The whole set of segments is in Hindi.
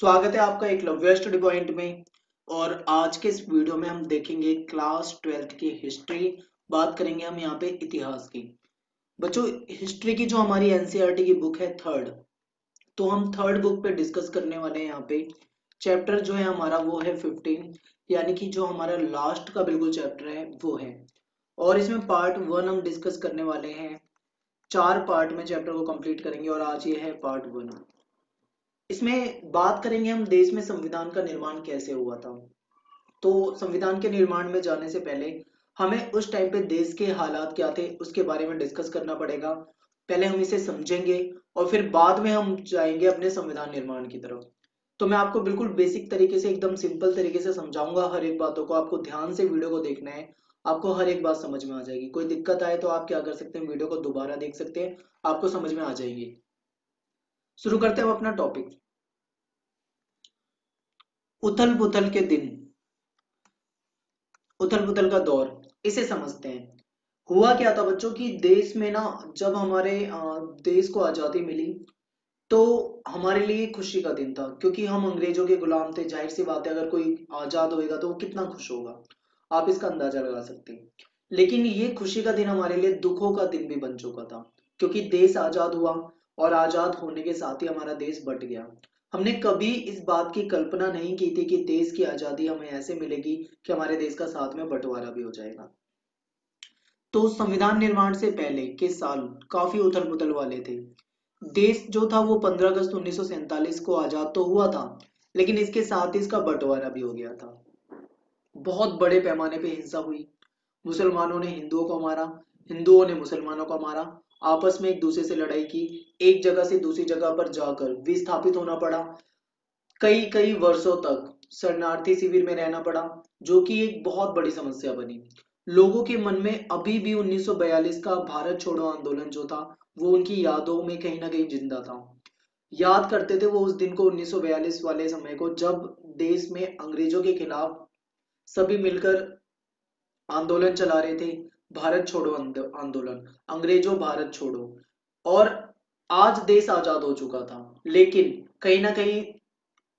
स्वागत है आपका एकलव्य स्टडी पॉइंट में। और आज के इस वीडियो में हम देखेंगे क्लास 12th की हिस्ट्री। बात करेंगे हम यहाँ पे इतिहास की। बच्चों, हिस्ट्री की जो हमारी एनसीईआरटी की बुक है थर्ड, तो हम थर्ड बुक पे डिस्कस करने वाले हैं। यहाँ पे चैप्टर जो है हमारा वो है 15, यानी कि जो हमारा लास्ट का बिल्कुल चैप्टर है वो है। और इसमें पार्ट 1 हम डिस्कस करने वाले हैं। 4 पार्ट में चैप्टर को कंप्लीट करेंगे और आज ये है पार्ट 1। इसमें बात करेंगे हम देश में संविधान का निर्माण कैसे हुआ था। तो संविधान के निर्माण में जाने से पहले हमें उस टाइम पे देश के हालात क्या थे उसके बारे में डिस्कस करना पड़ेगा। पहले हम इसे समझेंगे और फिर बाद में हम जाएंगे अपने संविधान निर्माण की तरफ। तो मैं आपको बिल्कुल बेसिक तरीके से एकदम सिंपल तरीके से समझाऊंगा। हर एक बातों को आपको ध्यान से वीडियो को देखना है। आपको हर एक बात समझ में आ जाएगी। कोई दिक्कत आए तो आप क्या कर सकते हैं, वीडियो को दोबारा देख सकते हैं, आपको समझ में आ जाएगी। शुरू करते हैं हम अपना टॉपिक। उथल पुथल के दिन, उथल पुथल का दौर, इसे समझते हैं। हुआ क्या था बच्चों कि देश में ना, जब हमारे देश को आजादी मिली तो हमारे लिए खुशी का दिन था, क्योंकि हम अंग्रेजों के गुलाम थे। जाहिर सी बात है, अगर कोई आजाद होएगा तो वो कितना खुश होगा, आप इसका अंदाजा लगा सकते हैं। लेकिन ये खुशी का दिन हमारे लिए दुखों का दिन भी बन चुका था, क्योंकि देश आजाद हुआ और आजाद होने के साथ ही हमारा देश बट गया। हमने कभी इस बात की कल्पना नहीं की थी कि देश की आजादी हमें ऐसे मिलेगी कि हमारे देश का साथ में बंटवारा भी हो जाएगा। तो संविधान निर्माण से पहले के साल काफी उथल पुथल वाले थे। देश जो था वो 15 अगस्त 1947 को आजाद तो हुआ था, लेकिन इसके साथ ही इसका बंटवारा भी हो गया था। बहुत बड़े पैमाने पे हिंसा हुई। मुसलमानों ने हिंदुओं को मारा, हिंदुओं ने मुसलमानों को मारा, आपस में एक दूसरे से लड़ाई की। एक जगह से दूसरी जगह पर जाकर विस्थापित होना पड़ा। कई कई वर्षों तक शरणार्थी शिविर में रहना पड़ा, जो कि एक बहुत बड़ी समस्या बनी। लोगों के मन में अभी भी 1942 का भारत छोड़ो आंदोलन जो था वो उनकी यादों में कहीं ना कहीं जिंदा था। याद करते थे वो उस दिन को, 1942 वाले समय को, जब देश में अंग्रेजों के खिलाफ सभी मिलकर आंदोलन चला रहे थे। भारत छोड़ो आंदोलन, अंग्रेजों भारत छोड़ो। और आज देश आजाद हो चुका था, लेकिन कहीं ना कहीं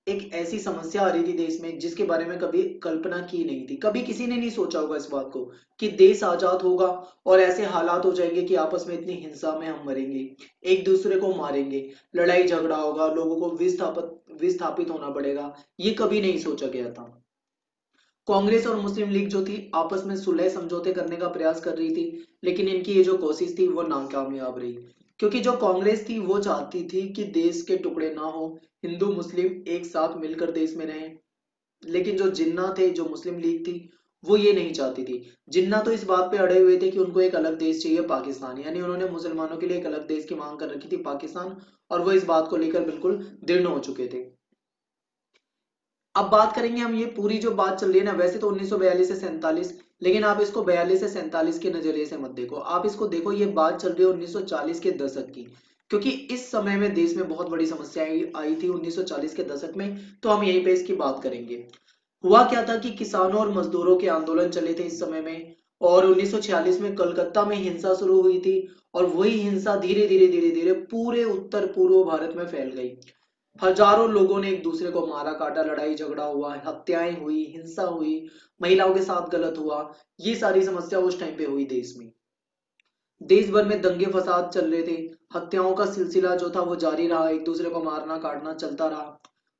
एक ऐसी समस्या आ रही थी देश में जिसके बारे में कभी कल्पना की नहीं थी। कभी किसी ने नहीं सोचा होगा इस बात को कि देश आजाद होगा और ऐसे हालात हो जाएंगे कि आपस में इतनी हिंसा में हम मरेंगे, एक दूसरे को मारेंगे, लड़ाई झगड़ा होगा, लोगों को विस्थापित विस्थापित होना पड़ेगा। ये कभी नहीं सोचा गया था। कांग्रेस और मुस्लिम लीग जो थी आपस में सुलह समझौते करने का प्रयास कर रही थी, लेकिन इनकी ये जो कोशिश थी वो नाकामयाब रही। क्योंकि जो कांग्रेस थी वो चाहती थी कि देश के टुकड़े ना हो, हिंदू मुस्लिम एक साथ मिलकर देश में रहें। लेकिन जो जिन्ना थे, जो मुस्लिम लीग थी, वो ये नहीं चाहती थी। जिन्ना तो इस बात पे अड़े हुए थे कि उनको एक अलग देश चाहिए, पाकिस्तान। यानी उन्होंने मुसलमानों के लिए एक अलग देश की मांग कर रखी थी, पाकिस्तान। और वो इस बात को लेकर बिल्कुल दृढ़ हो चुके थे। अब बात करेंगे हम, ये पूरी जो बात चल रही है ना, वैसे तो 1942 से 47, लेकिन आप इसको 42 से 47 के नजरिए से मत देखो। आप इसको देखो, ये बात चल रही है 1940 के दशक की। क्योंकि इस समय में देश में बहुत बड़ी समस्याएं आई थी 1940 के दशक में। तो हम यहीं पे इसकी बात करेंगे। हुआ क्या था कि किसानों और मजदूरों के आंदोलन चले थे इस समय में। और 1946 में कलकत्ता में हिंसा शुरू हुई थी। और वही हिंसा धीरे धीरे धीरे धीरे पूरे उत्तर पूर्व भारत में फैल गई। हजारों लोगों ने एक दूसरे को मारा काटा, लड़ाई झगड़ा हुआ, हत्याएं हुई, हिंसा हुई, महिलाओं के साथ गलत हुआ। ये सारी समस्या उस टाइम पे हुई देश में। देश भर में दंगे फसाद चल रहे थे। हत्याओं का सिलसिला जो था वो जारी रहा, एक दूसरे को मारना काटना चलता रहा।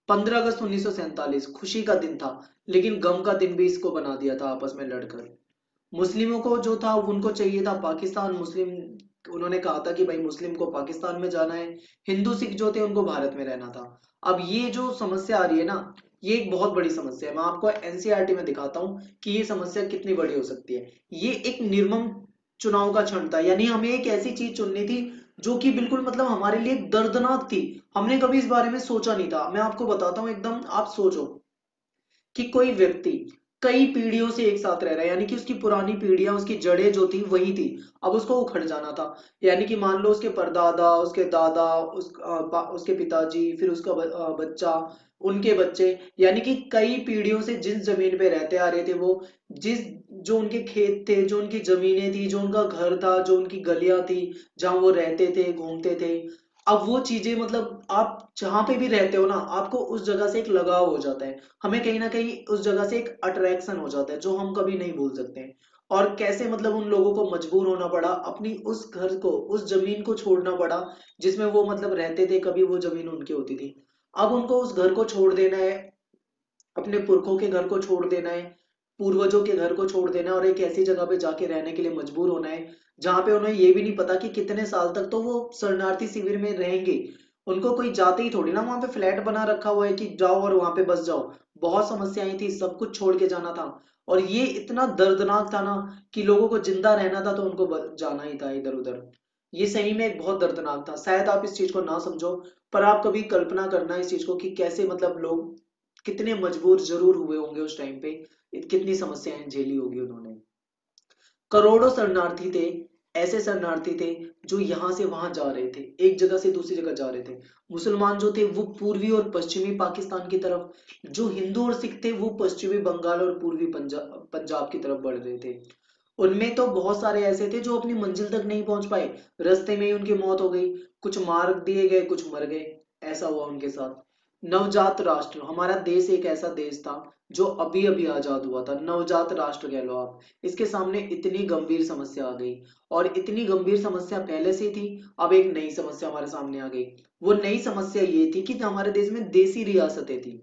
15 अगस्त 1947 खुशी का दिन था, लेकिन गम का दिन भी इसको बना दिया था आपस में लड़कर। मुस्लिमों को जो था उनको चाहिए था पाकिस्तान। मुस्लिम, उन्होंने कहा था कि भाई मुस्लिम को पाकिस्तान में जाना है, हिंदू सिख जो थे उनको भारत में रहना था। अब ये जो समस्या आ रही है ना, ये एक बहुत बड़ी समस्या है। मैं आपको एनसीईआरटी में दिखाता हूँ कि ये समस्या कितनी बड़ी हो सकती है। ये एक निर्मम चुनाव का क्षण था, यानी हमें एक ऐसी चीज चुननी थी जो कि बिल्कुल मतलब हमारे लिए दर्दनाक थी। हमने कभी इस बारे में सोचा नहीं था। मैं आपको बताता हूँ, एकदम आप सोचो कि कोई व्यक्ति कई पीढ़ियों से एक साथ रह रहा है, यानी कि उसकी पुरानी पीढ़ियां, उसकी जड़ें जो थी वही थी। अब उसको उखड़ जाना था। यानी कि मान लो उसके परदादा, उसके दादा, उसके पिताजी, फिर उसका बच्चा, उनके बच्चे, यानी कि कई पीढ़ियों से जिस जमीन पे रहते आ रहे थे वो, जिस जो उनके खेत थे, जो उनकी जमीनें थी, जो उनका घर था, जो उनकी गलियां थी, जहां वो रहते थे, घूमते थे, अब वो चीजें मतलब आप जहां पे भी रहते हो ना, आपको उस जगह से एक लगाव हो जाता है, हमें कहीं ना कहीं उस जगह से एक अट्रैक्शन हो जाता है जो हम कभी नहीं भूल सकते हैं। और कैसे मतलब उन लोगों को मजबूर होना पड़ा, अपनी उस घर को, उस जमीन को छोड़ना पड़ा जिसमें वो मतलब रहते थे, कभी वो जमीन उनकी होती थी। अब उनको उस घर को छोड़ देना है, अपने पुरखों के घर को छोड़ देना है, पूर्वजों के घर को छोड़ देना है, और एक ऐसी जगह पे जाके रहने के लिए मजबूर होना है जहां पे उन्हें ये भी नहीं पता कि कितने साल तक तो वो शरणार्थी शिविर में रहेंगे। उनको कोई जाते ही थोड़ी ना वहां पे फ्लैट बना रखा हुआ है कि जाओ और वहां पे बस जाओ। बहुत समस्याएं थी, सब कुछ छोड़ के जाना था। और ये इतना दर्दनाक था ना कि लोगों को जिंदा रहना था तो उनको जाना ही था इधर उधर। ये सही में एक बहुत दर्दनाक था। शायद आप इस चीज को ना समझो, पर आप कभी कल्पना करना इस चीज को कि कैसे मतलब लोग कितने मजबूर जरूर हुए होंगे उस टाइम पे, कितनी समस्याएं झेली होगी उन्होंने। करोड़ों शरणार्थी थे, ऐसे शरणार्थी थे जो यहाँ से वहां जा रहे थे, एक जगह से दूसरी जगह जा रहे थे। मुसलमान जो थे वो पूर्वी और पश्चिमी पाकिस्तान की तरफ, जो हिंदू और सिख थे वो पश्चिमी बंगाल और पूर्वी पंजाब पंजाब की तरफ बढ़ रहे थे। उनमें तो बहुत सारे ऐसे थे जो अपनी मंजिल तक नहीं पहुंच पाए, रास्ते में ही उनकी मौत हो गई, कुछ मार दिए गए, कुछ मर गए। ऐसा हुआ उनके साथ। नवजात राष्ट्र, हमारा देश एक ऐसा देश था जो अभी अभी आजाद हुआ था, नवजात राष्ट्र कह लो आप। इसके सामने इतनी गंभीर समस्या आ गई, और इतनी गंभीर समस्या पहले से थी, अब एक नई समस्या हमारे सामने आ गई। वो नई समस्या ये थी कि हमारे देश में देसी रियासतें थी।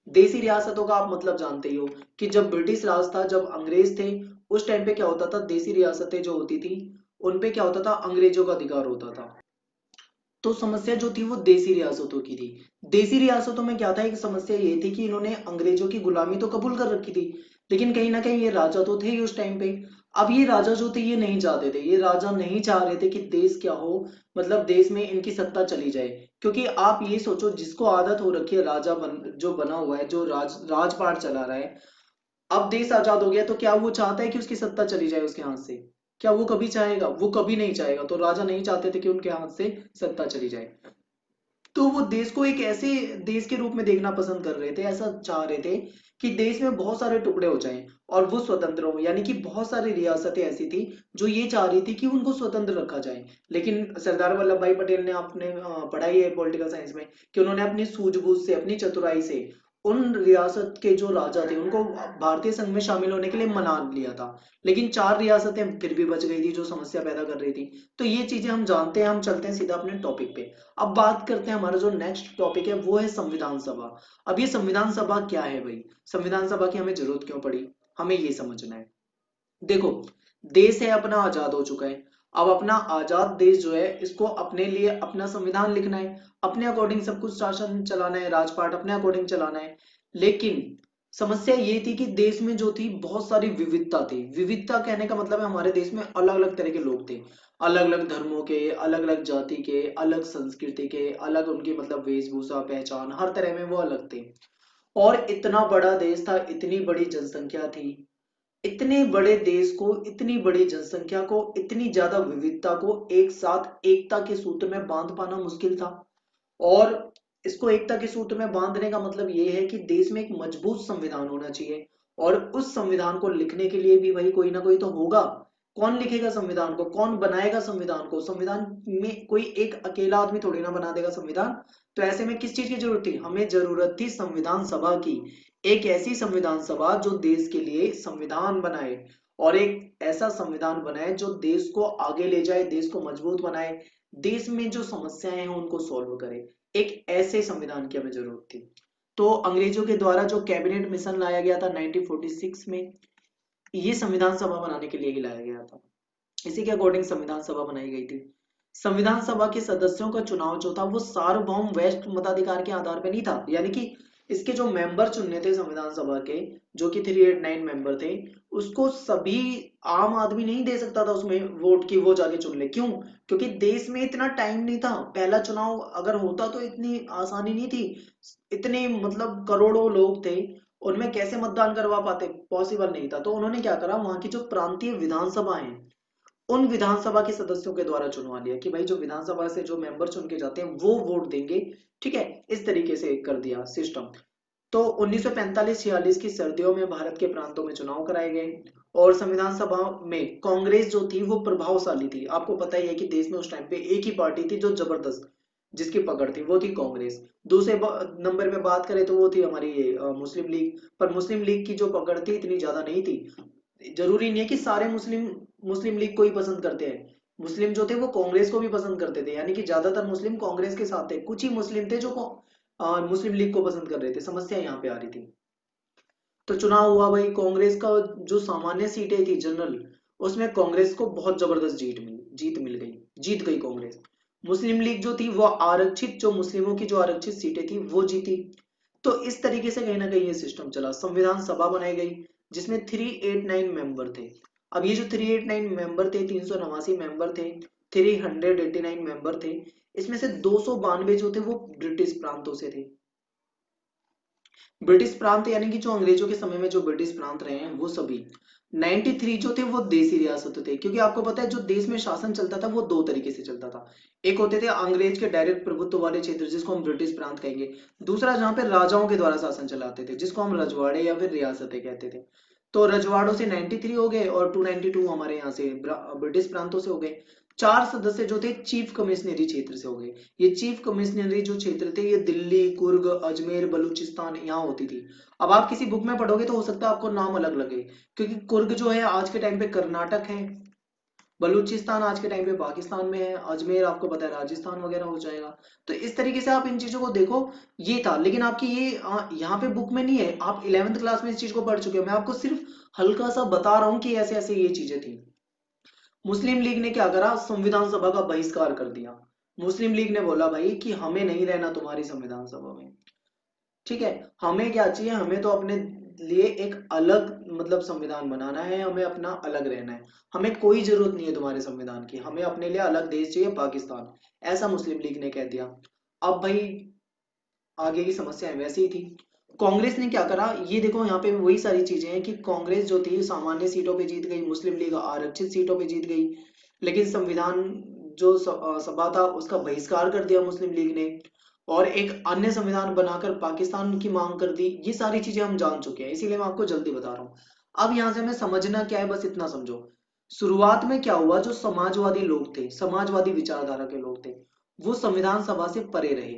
देसी रियासतों का आप मतलब जानते ही हो कि जब ब्रिटिश राज था, जब अंग्रेज थे, उस टाइम पे क्या होता था, देसी रियासतें जो होती थी उन पे क्या होता था, अंग्रेजों का अधिकार होता था। तो समस्या जो थी वो देसी रियासतों की थी। देसी रियासतों में क्या था, एक समस्या ये थी कि इन्होंने अंग्रेजों की गुलामी तो कबूल कर रखी थी, लेकिन कहीं ना कहीं ये राजा तो थे ही उस टाइम पे। अब ये राजा जो थे ये नहीं चाहते थे, ये राजा नहीं चाह रहे थे कि देश क्या हो, मतलब देश में इनकी सत्ता चली जाए। क्योंकि आप ये सोचो, जिसको आदत हो रखी है राजा जो बना हुआ है, जो राजपाट चला रहा है, अब देश आजाद हो गया तो क्या वो चाहता है कि उसकी सत्ता चली जाए उसके हाथ से? क्या वो कभी चाहेगा? वो कभी नहीं चाहेगा। तो राजा नहीं चाहते थे कि उनके हाथ से सत्ता चली जाए। तो वो देश को एक ऐसे देश के रूप में देखना पसंद कर रहे थे, ऐसा चाह रहे थे कि देश में बहुत सारे टुकड़े हो जाएं और वो स्वतंत्र हो। यानी कि बहुत सारी रियासतें ऐसी थी जो ये चाह रही थी कि उनको स्वतंत्र रखा जाए। लेकिन सरदार वल्लभ भाई पटेल ने, आपने पढ़ाई है पॉलिटिकल साइंस में, कि उन्होंने अपनी सूझबूझ से, अपनी चतुराई से उन रियासत के जो राजा थे उनको भारतीय संघ में शामिल होने के लिए मना लिया था। लेकिन चार रियासतें फिर भी बच गई थी जो समस्या पैदा कर रही थी। तो ये चीजें हम जानते हैं, हम चलते हैं सीधा अपने टॉपिक पे। अब बात करते हैं, हमारा जो नेक्स्ट टॉपिक है वो है संविधान सभा। अब ये संविधान सभा क्या है भाई? संविधान सभा की हमें जरूरत क्यों पड़ी, हमें ये समझना है। देखो, देश है अपना आजाद हो चुका है। अब अपना आजाद देश जो है, इसको अपने लिए अपना संविधान लिखना है, अपने अकॉर्डिंग सब कुछ शासन चलाना है, राजपाट अपने अकॉर्डिंग चलाना है। लेकिन समस्या ये थी कि देश में जो थी बहुत सारी विविधता थी। विविधता कहने का मतलब है हमारे देश में अलग अलग तरह के लोग थे, अलग अलग धर्मों के, अलग अलग जाति के, अलग संस्कृति के, अलग उनकी मतलब वेशभूषा, पहचान, हर तरह में वो अलग थे। और इतना बड़ा देश था, इतनी बड़ी जनसंख्या थी, इतने बड़े देश को, इतनी बड़ी जनसंख्या को, इतनी ज्यादा विविधता को एक साथ एकता के सूत्र में बांध पाना मुश्किल था। और इसको एकता के सूत्र में बांधने का मतलब ये है कि देश में एक मजबूत संविधान होना चाहिए। और उस संविधान को लिखने के लिए भी भाई कोई ना कोई तो होगा। कौन लिखेगा संविधान को, कौन बनाएगा संविधान को? संविधान में कोई एक अकेला आदमी थोड़ी ना बना देगा संविधान। तो ऐसे में किस चीज की जरूरत थी? हमें जरूरत थी संविधान सभा की। एक ऐसी संविधान सभा जो देश के लिए संविधान बनाए, और एक ऐसा संविधान बनाए जो देश को आगे ले जाए, देश को मजबूत बनाए, देश में जो समस्याएं हैं उनको सॉल्व करे। एक ऐसे संविधान की हमें जरूरत थी। तो अंग्रेजों के द्वारा जो कैबिनेट मिशन लाया गया था 1946 में, ये संविधान सभा बनाने के लिए ही लाया गया था। इसी के अकॉर्डिंग संविधान सभा बनाई गई थी। संविधान सभा के सदस्यों का चुनाव जो था वो सार्वभौम वैश्विक मताधिकार के आधार पर नहीं था। यानी कि इसके जो मेंबर चुनने थे संविधान सभा के, जो कि 389 मेंबर थे, उसको सभी आम आदमी नहीं दे सकता था उसमें वोट की वो जाके चुन ले। क्यों? क्योंकि देश में इतना टाइम नहीं था। पहला चुनाव अगर होता तो इतनी आसानी नहीं थी, इतने मतलब करोड़ों लोग थे, उनमें कैसे मतदान करवा पाते? पॉसिबल नहीं था। तो उन्होंने क्या करा, वहां की जो प्रांतीय विधानसभा है उन विधानसभा के सदस्यों के द्वारा चुनवा लिया कि भाई जो विधानसभा से जो मेंबर चुन के जाते हैं वो वोट देंगे। ठीक है, इस तरीके से कर दिया सिस्टम। तो 1945-46 की सर्दियों में भारत के प्रांतों में चुनाव कराए गए। और संविधान सभा में कांग्रेस जो थी वो प्रभावशाली थी। आपको पता ही है कि देश में उस टाइम पे एक ही पार्टी थी जो जबरदस्त, जिसकी पकड़ थी, वो थी कांग्रेस। दूसरे नंबर पे बात करें तो वो थी हमारी ये मुस्लिम लीग। पर मुस्लिम लीग की जो पकड़ थी इतनी ज्यादा नहीं थी। जरूरी नहीं है कि सारे मुस्लिम मुस्लिम लीग को ही पसंद करते हैं। मुस्लिम जो थे वो कांग्रेस को भी पसंद करते थे, यानी कि ज्यादातर मुस्लिम कांग्रेस के साथ थे, कुछ ही मुस्लिम थे जो मुस्लिम लीग को पसंद कर रहे थे। समस्या यहाँ पे आ रही थी। तो चुनाव हुआ भाई, कांग्रेस का जो सामान्य सीटें थी जनरल, उसमें कांग्रेस को बहुत जबरदस्त जीत मिल गई, जीत गई कांग्रेस। मुस्लिम लीग जो थी वो आरक्षित, जो मुस्लिमों की जो आरक्षित सीटें थी वो जीती। तो इस तरीके से कहीं ना कहीं ये सिस्टम चला। संविधान सभा बनाई गई जिसमें 389 मेंबर थे। अब ये जो 389 मेंबर थे, 389 मेंबर थे, 389 मेंबर थे, इसमें से 292 जो थे वो ब्रिटिश प्रांतों से थे। ब्रिटिश प्रांत यानी कि जो अंग्रेजों के समय में जो ब्रिटिश प्रांत रहे हैं वो सभी। 93 जो थे वो देसी रियासत थे, क्योंकि आपको पता है जो देश में शासन चलता था वो दो तरीके से चलता था। एक होते थे अंग्रेज के डायरेक्ट प्रभुत्व वाले क्षेत्र जिसको हम ब्रिटिश प्रांत कहेंगे। दूसरा जहां पे राजाओं के द्वारा शासन चलाते थे जिसको हम रजवाड़े या फिर रियासतें कहते थे। तो रजवाड़ों से 93 हो गए और 292 हमारे यहाँ से ब्रिटिश प्रांतों से हो गए। चार सदस्य जो थे चीफ कमिश्नरी क्षेत्र से हो गए। ये चीफ कमिश्नरी जो क्षेत्र थे ये दिल्ली, कुर्ग, अजमेर, बलूचिस्तान यहाँ होती थी। अब आप किसी बुक में पढ़ोगे तो हो सकता है आपको नाम अलग लगे, क्योंकि कुर्ग जो है आज के टाइम पे कर्नाटक है, बलूचिस्तान आज के टाइम पे पाकिस्तान में है, अजमेर आपको पता है राजस्थान वगैरह हो जाएगा। तो इस तरीके से आप इन चीजों को देखो। ये था, लेकिन आपकी ये यहाँ पे बुक में नहीं है। आप 11th क्लास में इस चीज को पढ़ चुके हो, मैं आपको सिर्फ हल्का सा बता रहा हूँ कि ऐसे ऐसे ये चीजें थी। मुस्लिम लीग ने क्या करा, संविधान सभा का बहिष्कार कर दिया। मुस्लिम लीग ने बोला भाई कि हमें नहीं रहना तुम्हारी संविधान सभा में। ठीक है, हमें क्या चाहिए, हमें तो अपने लिए एक अलग मतलब संविधान बनाना है, हमें अपना अलग रहना है। हमें कोई जरूरत नहीं है तुम्हारे संविधान की, हमें अपने लिए अलग देश चाहिए, पाकिस्तान। ऐसा मुस्लिम लीग ने कह दिया। अब भाई आगे की समस्या वैसे ही थी। कांग्रेस ने क्या करा, ये देखो यहाँ पे वही सारी चीजें हैं कि कांग्रेस जो थी सामान्य सीटों पे जीत गई, मुस्लिम लीग आरक्षित सीटों पे जीत गई। लेकिन संविधान जो सभा था उसका बहिष्कार कर दिया मुस्लिम लीग ने, और एक अन्य संविधान बनाकर पाकिस्तान की मांग कर दी। ये सारी चीजें हम जान चुके हैं, इसीलिए मैं आपको जल्दी बता रहा हूँ। अब यहाँ से हमें समझना क्या है, बस इतना समझो। शुरुआत में क्या हुआ, जो समाजवादी लोग थे, समाजवादी विचारधारा के लोग थे, वो संविधान सभा से परे रहे।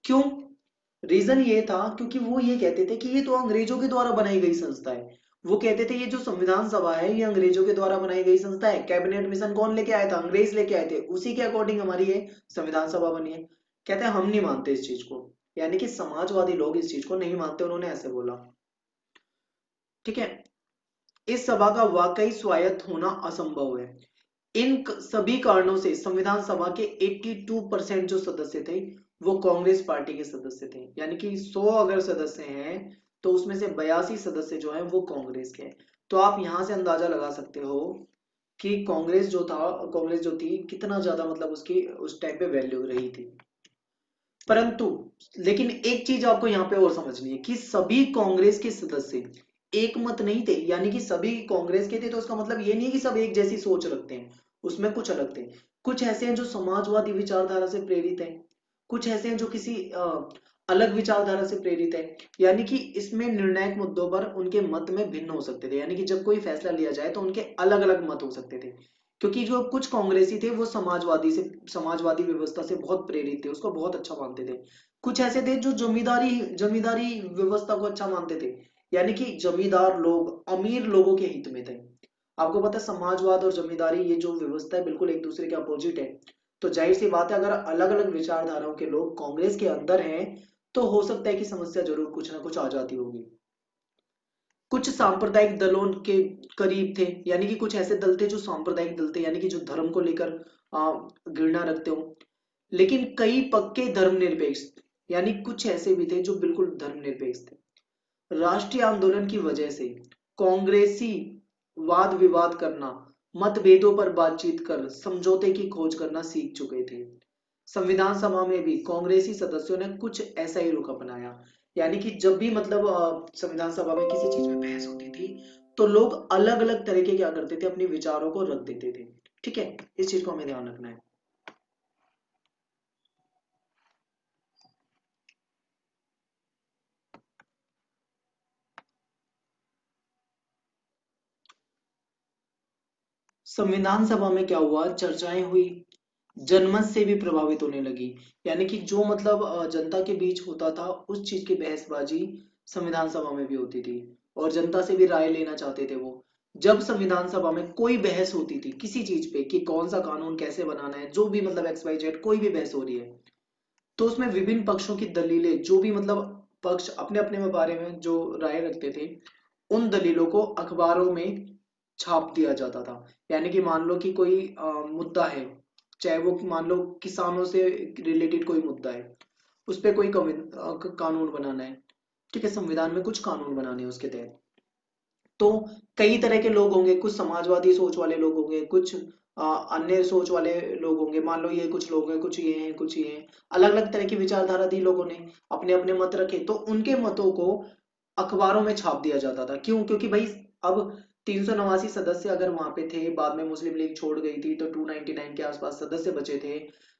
क्यों? रीजन ये था क्योंकि वो ये कहते थे कि ये तो अंग्रेजों के द्वारा बनाई गई संस्था है। वो कहते थे ये जो संविधान सभा है ये अंग्रेजों के द्वारा बनाई गई संस्था है। कैबिनेट मिशन कौन लेके आया था, अंग्रेज लेके आए थे, उसी के अकॉर्डिंग हमारी ये संविधान सभा बनी है। कहते हैं हम नहीं मानते इस चीज को, यानी कि समाजवादी लोग इस चीज को नहीं मानते, उन्होंने ऐसे बोला। ठीक है, इस सभा का वाकई स्वायत्त होना असंभव है। इन सभी कारणों से संविधान सभा के 82% जो सदस्य थे वो कांग्रेस पार्टी के सदस्य थे, यानी कि 100 अगर सदस्य हैं तो उसमें से 82 सदस्य जो हैं वो कांग्रेस के हैं। तो आप यहां से अंदाजा लगा सकते हो कि कांग्रेस जो थी कितना ज्यादा मतलब उसकी उस टाइम पे वैल्यू रही थी। परंतु लेकिन एक चीज आपको यहाँ पे और समझनी है कि सभी कांग्रेस के सदस्य एक मत नहीं थे, यानी कि सभी कांग्रेस के थे तो उसका मतलब ये नहीं है कि सब एक जैसी सोच रखते हैं। उसमें कुछ अलग थे। कुछ ऐसे हैं जो समाजवादी विचारधारा से प्रेरित हैं, कुछ ऐसे हैं जो किसी अलग विचारधारा से प्रेरित है। यानी कि इसमें निर्णायक मुद्दों पर उनके मत में भिन्न हो सकते थे, यानी कि जब कोई फैसला लिया जाए तो उनके अलग अलग मत हो सकते थे। क्योंकि जो कुछ कांग्रेसी थे वो समाजवादी व्यवस्था से बहुत प्रेरित थे, उसको बहुत अच्छा मानते थे। कुछ ऐसे थे जो जमींदारी जमींदारी व्यवस्था को अच्छा मानते थे, यानी कि जमींदार लोग अमीर लोगों के हित में थे। आपको पता है समाजवाद और जमींदारी ये जो व्यवस्था है बिल्कुल एक दूसरे के अपोजिट है। तो जाहिर सी बात है अगर अलग अलग विचारधाराओं के लोग कांग्रेस के अंदर हैं तो हो सकता है कि समस्या जरूर कुछ ना कुछ आ जाती होगी। कुछ सांप्रदायिक दलों के करीब थे, यानी कि कुछ ऐसे दल थे जो सांप्रदायिक दल थे, यानी कि जो धर्म को लेकर घृणा रखते हो। लेकिन कई पक्के धर्मनिरपेक्ष, यानी कुछ ऐसे भी थे जो बिल्कुल धर्मनिरपेक्ष थे। राष्ट्रीय आंदोलन की वजह से कांग्रेसी वाद विवाद करना, मतभेदों पर बातचीत कर समझौते की खोज करना सीख चुके थे। संविधान सभा में भी कांग्रेसी सदस्यों ने कुछ ऐसा ही रुख अपनाया। यानी कि जब भी मतलब संविधान सभा में किसी चीज में बहस होती थी तो लोग अलग अलग तरह के क्या करते थे, अपने विचारों को रख देते थे। ठीक है, इस चीज को हमें ध्यान रखना है। संविधान सभा में क्या हुआ, चर्चाएं हुई, जनमत से भी प्रभावित होने लगी। यानी कि जो मतलब जनता के बीच होता था उस चीज की बहसबाजी संविधान सभा में भी होती थी, और जनता से भी राय लेना चाहते थे वो। जब संविधान सभा में कोई बहस होती थी किसी चीज पे कि कौन सा कानून कैसे बनाना है, जो भी मतलब एक्स वाई जेड कोई भी बहस हो रही है, तो उसमें विभिन्न पक्षों की दलीलें, जो भी मतलब पक्ष अपने अपने बारे में जो राय रखते थे, उन दलीलों को अखबारों में छाप दिया जाता था। यानी कि मान लो कि कोई मुद्दा है, चाहे वो मान लो किसानों से रिलेटेड कोई मुद्दा है, उस पे कोई कानून बनाना है, ठीक है, संविधान में कुछ कानून बनाने हैं उसके तहत, तो कई तरह के लोग होंगे, कुछ समाजवादी सोच वाले लोग होंगे, कुछ अन्य सोच वाले लोग होंगे, मान लो ये कुछ लोग हैं, कुछ ये हैं, कुछ ये हैं, अलग अलग तरह की विचारधारा दी लोगों ने, अपने अपने मत रखे, तो उनके मतों को अखबारों में छाप दिया जाता था। क्यों? क्योंकि भाई अब 389 सदस्य अगर वहां पे थे, बाद में मुस्लिम लीग छोड़ गई थी तो 299 के आसपास सदस्य बचे थे,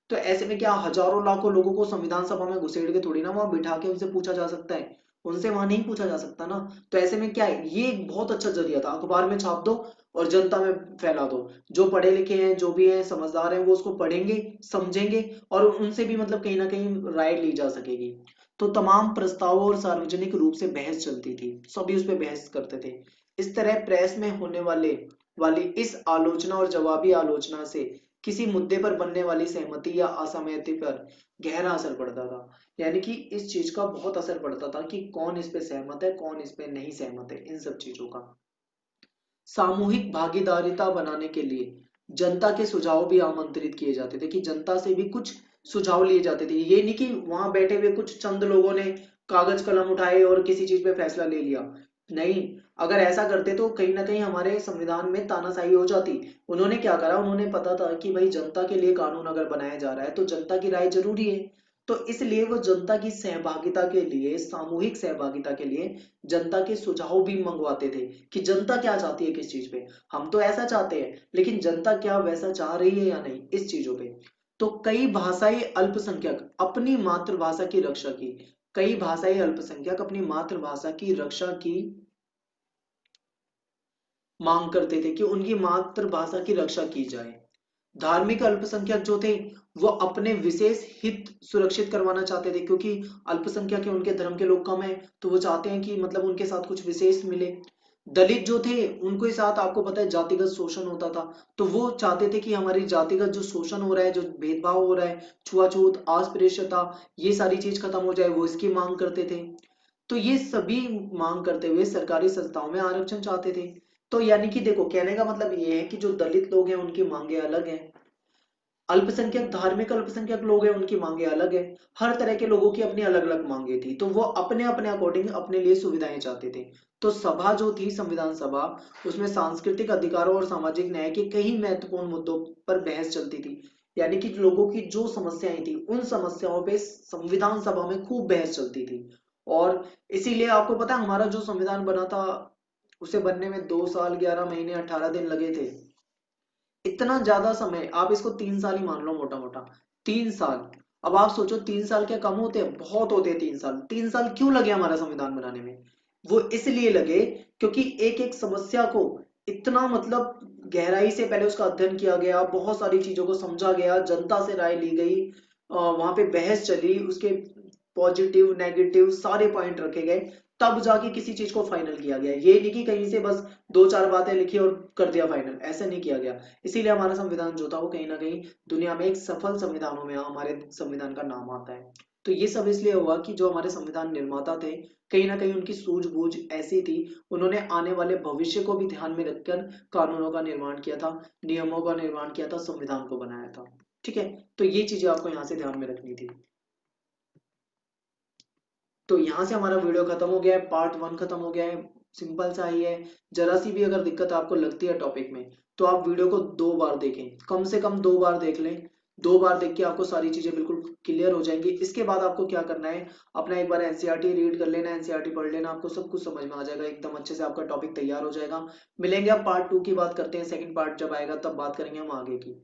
तो ऐसे में क्या हजारों लाखों लोगों को संविधान सभा में घुसेड़ के थोड़ी ना वहां बिठा के उनसे पूछा जा सकता है, उनसे वहां नहीं पूछा जा सकता ना। तो ऐसे में क्या है, ये एक बहुत अच्छा जरिया था, अखबार में छाप दो और जनता में फैला दो, जो पढ़े लिखे हैं, जो भी हैं, समझदार हैं, वो उसको पढ़ेंगे, समझेंगे, और उनसे भी मतलब कहीं ना कहीं राय ली जा सकेगी। तो तमाम प्रस्तावों और सार्वजनिक रूप से बहस चलती थी, सभी उस पर बहस करते थे। इस तरह प्रेस में होने वाली इस आलोचना और जवाबी आलोचना से किसी मुद्दे पर बनने वाली सहमति या असहमति पर गहरा असर पड़ता था। यानी कि इस चीज का बहुत असर पड़ता था कि कौन इस पे सहमत है, कौन इस पे नहीं सहमत है, इन सब चीजों का। सामूहिक भागीदारिता बनाने के लिए जनता के सुझाव भी आमंत्रित किए जाते थे, कि जनता से भी कुछ सुझाव लिए जाते थे। ये नहीं कि वहां बैठे हुए कुछ चंद लोगों ने कागज कलम उठाए और किसी चीज पे फैसला ले लिया। नहीं, अगर ऐसा करते तो कहीं ना कहीं हमारे संविधान में तानाशाही हो जाती। उन्होंने क्या करा, उन्होंने पता था कि भाई जनता के लिए कानून अगर बनाया जा रहा है तो जनता की राय जरूरी है, तो इसलिए वो जनता की सहभागिता के लिए, सामूहिक सहभागिता के लिए जनता के सुझाव भी मंगवाते थे, कि जनता क्या चाहती है किस चीज पे। हम तो ऐसा चाहते हैं, लेकिन जनता क्या वैसा चाह रही है या नहीं, इस चीजों पे। तो कई भाषाई अल्पसंख्यक अपनी मातृभाषा की रक्षा की, कई भाषाई अल्पसंख्यक अपनी मातृभाषा की रक्षा की मांग करते थे, कि उनकी मातृभाषा की रक्षा की जाए। धार्मिक अल्पसंख्यक जो थे, वो अपने विशेष हित सुरक्षित करवाना चाहते थे, क्योंकि अल्पसंख्यक है, उनके धर्म के लोग कम हैं, तो वो चाहते हैं कि मतलब उनके साथ कुछ विशेष मिले। दलित जो थे, उनके साथ आपको पता है जातिगत शोषण होता था, तो वो चाहते थे कि हमारी जातिगत जो शोषण हो रहा है, जो भेदभाव हो रहा है, छुआछूत, अस्पृश्यता, ये सारी चीज खत्म हो जाए, वो इसकी मांग करते थे। तो ये सभी मांग करते हुए सरकारी संस्थाओं में आरक्षण चाहते थे। तो यानी कि देखो, कहने का मतलब ये है कि जो दलित लोग हैं उनकी मांगे अलग हैं, अल्पसंख्यक, धार्मिक अल्पसंख्यक लोग हैं उनकी मांगे अलग है। हर तरह के लोगों की अपनी अलग अलग मांगे थी, तो वो अपने अपने अकॉर्डिंग अपने लिए सुविधाएं चाहते थे। तो सभा जो थी, संविधान सभा, उसमें सांस्कृतिक अधिकारों और सामाजिक न्याय के कई महत्वपूर्ण मुद्दों पर बहस चलती थी। यानी कि लोगों की जो समस्याएं थी, उन समस्याओं पे संविधान सभा में खूब बहस चलती थी। और इसीलिए आपको पता है, हमारा जो संविधान बना था, उसे बनने में 2 साल 11 महीने 18 दिन लगे थे। इतना ज्यादा समय, आप इसको 3 साल ही मान लो मोटा मोटा, 3 साल। अब आप सोचो, 3 साल क्या कम होते हैं? बहुत होते हैं 3 साल। 3 साल क्यों लगे हमारा संविधान बनाने में? वो इसलिए लगे क्योंकि एक एक समस्या को इतना मतलब गहराई से पहले उसका अध्ययन किया गया, बहुत सारी चीजों को समझा गया, जनता से राय ली गई, वहां पे बहस चली, उसके पॉजिटिव नेगेटिव सारे पॉइंट रखे गए, तब जाके किसी चीज को फाइनल किया गया। ये नहीं कि कहीं से बस दो चार बातें लिखी और कर दिया फाइनल, ऐसा नहीं किया गया। इसीलिए हमारा संविधान जो था वो कहीं ना कहीं दुनिया में एक सफल संविधानों में हमारे संविधान का नाम आता है। तो ये सब इसलिए हुआ कि जो हमारे संविधान निर्माता थे, कहीं ना कहीं उनकी सूझबूझ ऐसी थी, उन्होंने आने वाले भविष्य को भी ध्यान में रखकर कानूनों का निर्माण किया था, नियमों का निर्माण किया था, संविधान को बनाया था। ठीक है, तो ये चीजें आपको यहाँ से ध्यान में रखनी थी। तो यहाँ से हमारा वीडियो खत्म हो गया है, पार्ट 1 खत्म हो गया है। सिंपल सा ही है। जरा सी भी अगर दिक्कत आपको लगती है टॉपिक में, तो आप वीडियो को 2 बार देखें, कम से कम 2 बार देख लें। 2 बार देख के आपको सारी चीजें बिल्कुल क्लियर हो जाएंगी। इसके बाद आपको क्या करना है, अपना एक बार एनसीईआरटी रीड कर लेना, एनसीईआरटी पढ़ लेना, आपको सब कुछ समझ में आ जाएगा, एकदम अच्छे से आपका टॉपिक तैयार हो जाएगा। मिलेंगे, अब पार्ट 2 की बात करते हैं, सेकंड पार्ट जब आएगा तब बात करेंगे हम आगे की।